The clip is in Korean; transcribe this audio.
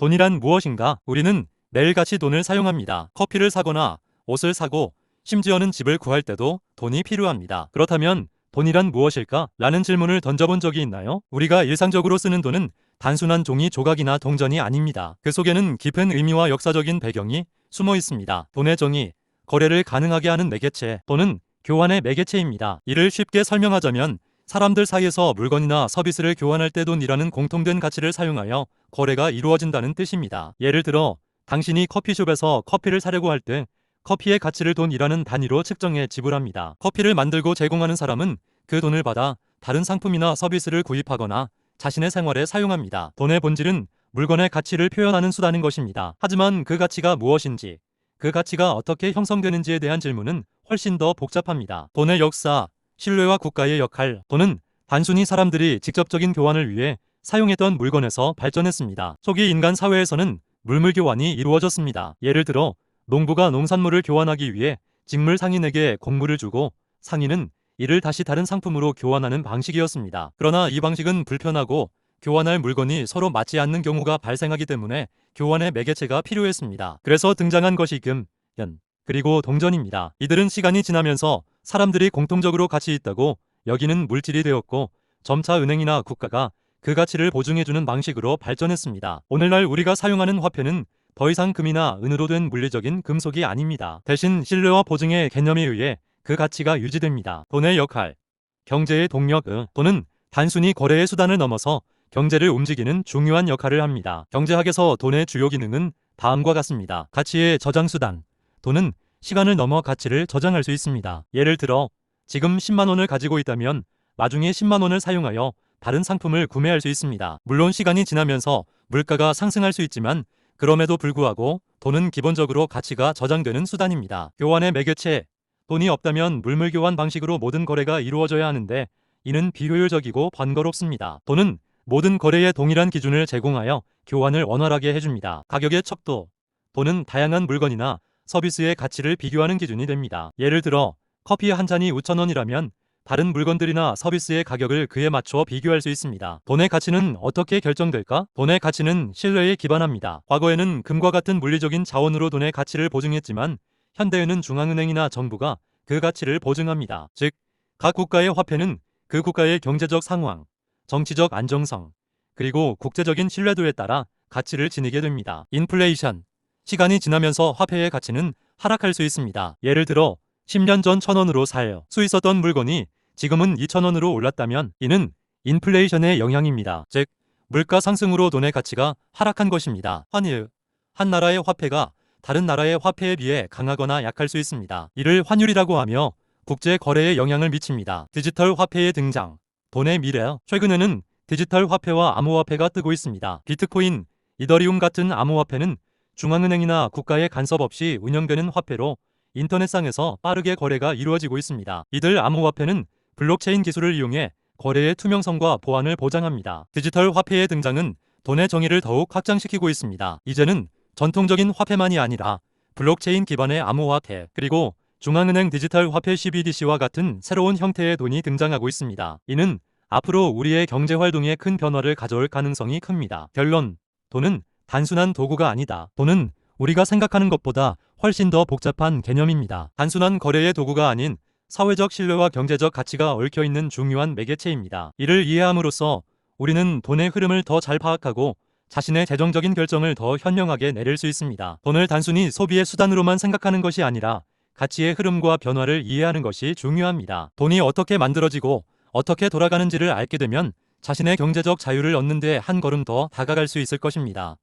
돈이란 무엇인가? 우리는 매일같이 돈을 사용합니다. 커피를 사거나 옷을 사고 심지어는 집을 구할 때도 돈이 필요합니다. 그렇다면 돈이란 무엇일까? 라는 질문을 던져본 적이 있나요? 우리가 일상적으로 쓰는 돈은 단순한 종이 조각이나 동전이 아닙니다. 그 속에는 깊은 의미와 역사적인 배경이 숨어 있습니다. 돈의 정의, 거래를 가능하게 하는 매개체, 돈은 교환의 매개체입니다. 이를 쉽게 설명하자면 사람들 사이에서 물건이나 서비스를 교환할 때 돈이라는 공통된 가치를 사용하여 거래가 이루어진다는 뜻입니다. 예를 들어 당신이 커피숍에서 커피를 사려고 할 때 커피의 가치를 돈이라는 단위로 측정해 지불합니다. 커피를 만들고 제공하는 사람은 그 돈을 받아 다른 상품이나 서비스를 구입하거나 자신의 생활에 사용합니다. 돈의 본질은 물건의 가치를 표현하는 수단인 것입니다. 하지만 그 가치가 무엇인지, 그 가치가 어떻게 형성되는지에 대한 질문은 훨씬 더 복잡합니다. 돈의 역사, 신뢰와 국가의 역할, 돈은 단순히 사람들이 직접적인 교환을 위해 사용했던 물건에서 발전했습니다. 초기 인간 사회에서는 물물 교환이 이루어졌습니다. 예를 들어 농부가 농산물을 교환하기 위해 직물 상인에게 곡물을 주고 상인은 이를 다시 다른 상품으로 교환하는 방식이었습니다. 그러나 이 방식은 불편하고 교환할 물건이 서로 맞지 않는 경우가 발생하기 때문에 교환의 매개체가 필요했습니다. 그래서 등장한 것이 금, 연, 그리고 동전입니다. 이들은 시간이 지나면서 사람들이 공통적으로 가치 있다고 여기는 물질이 되었고 점차 은행이나 국가가 그 가치를 보증해주는 방식으로 발전했습니다. 오늘날 우리가 사용하는 화폐는 더 이상 금이나 은으로 된 물리적인 금속이 아닙니다. 대신 신뢰와 보증의 개념에 의해 그 가치가 유지됩니다. 돈의 역할, 경제의 동력, 돈은 단순히 거래의 수단을 넘어서 경제를 움직이는 중요한 역할을 합니다. 경제학에서 돈의 주요 기능은 다음과 같습니다. 가치의 저장 수단, 돈은 시간을 넘어 가치를 저장할 수 있습니다. 예를 들어 지금 10만 원을 가지고 있다면 나중에 10만 원을 사용하여 다른 상품을 구매할 수 있습니다. 물론 시간이 지나면서 물가가 상승할 수 있지만 그럼에도 불구하고 돈은 기본적으로 가치가 저장되는 수단입니다. 교환의 매개체, 돈이 없다면 물물 교환 방식으로 모든 거래가 이루어져야 하는데 이는 비효율적이고 번거롭습니다. 돈은 모든 거래에 동일한 기준을 제공하여 교환을 원활하게 해줍니다. 가격의 척도, 돈은 다양한 물건이나 서비스의 가치를 비교하는 기준이 됩니다. 예를 들어 커피 한 잔이 5,000원이라면 다른 물건들이나 서비스의 가격을 그에 맞춰 비교할 수 있습니다. 돈의 가치는 어떻게 결정될까? 돈의 가치는 신뢰에 기반합니다. 과거에는 금과 같은 물리적인 자원으로 돈의 가치를 보증했지만 현대에는 중앙은행이나 정부가 그 가치를 보증합니다. 즉, 각 국가의 화폐는 그 국가의 경제적 상황, 정치적 안정성, 그리고 국제적인 신뢰도에 따라 가치를 지니게 됩니다. 인플레이션, 시간이 지나면서 화폐의 가치는 하락할 수 있습니다. 예를 들어 10년 전 1,000원으로 살 수 있었던 물건이 지금은 2,000원으로 올랐다면 이는 인플레이션의 영향입니다. 즉, 물가 상승으로 돈의 가치가 하락한 것입니다. 환율, 한 나라의 화폐가 다른 나라의 화폐에 비해 강하거나 약할 수 있습니다. 이를 환율이라고 하며 국제 거래에 영향을 미칩니다. 디지털 화폐의 등장, 돈의 미래. 최근에는 디지털 화폐와 암호화폐가 뜨고 있습니다. 비트코인, 이더리움 같은 암호화폐는 중앙은행이나 국가의 간섭 없이 운영되는 화폐로 인터넷상에서 빠르게 거래가 이루어지고 있습니다. 이들 암호화폐는 블록체인 기술을 이용해 거래의 투명성과 보안을 보장합니다. 디지털 화폐의 등장은 돈의 정의를 더욱 확장시키고 있습니다. 이제는 전통적인 화폐만이 아니라 블록체인 기반의 암호화폐, 그리고 중앙은행 디지털 화폐 CBDC와 같은 새로운 형태의 돈이 등장하고 있습니다. 이는 앞으로 우리의 경제활동에 큰 변화를 가져올 가능성이 큽니다. 결론, 돈은 단순한 도구가 아니다. 돈은 우리가 생각하는 것보다 훨씬 더 복잡한 개념입니다. 단순한 거래의 도구가 아닌 사회적 신뢰와 경제적 가치가 얽혀있는 중요한 매개체입니다. 이를 이해함으로써 우리는 돈의 흐름을 더 잘 파악하고 자신의 재정적인 결정을 더 현명하게 내릴 수 있습니다. 돈을 단순히 소비의 수단으로만 생각하는 것이 아니라 가치의 흐름과 변화를 이해하는 것이 중요합니다. 돈이 어떻게 만들어지고 어떻게 돌아가는지를 알게 되면 자신의 경제적 자유를 얻는 데 한 걸음 더 다가갈 수 있을 것입니다.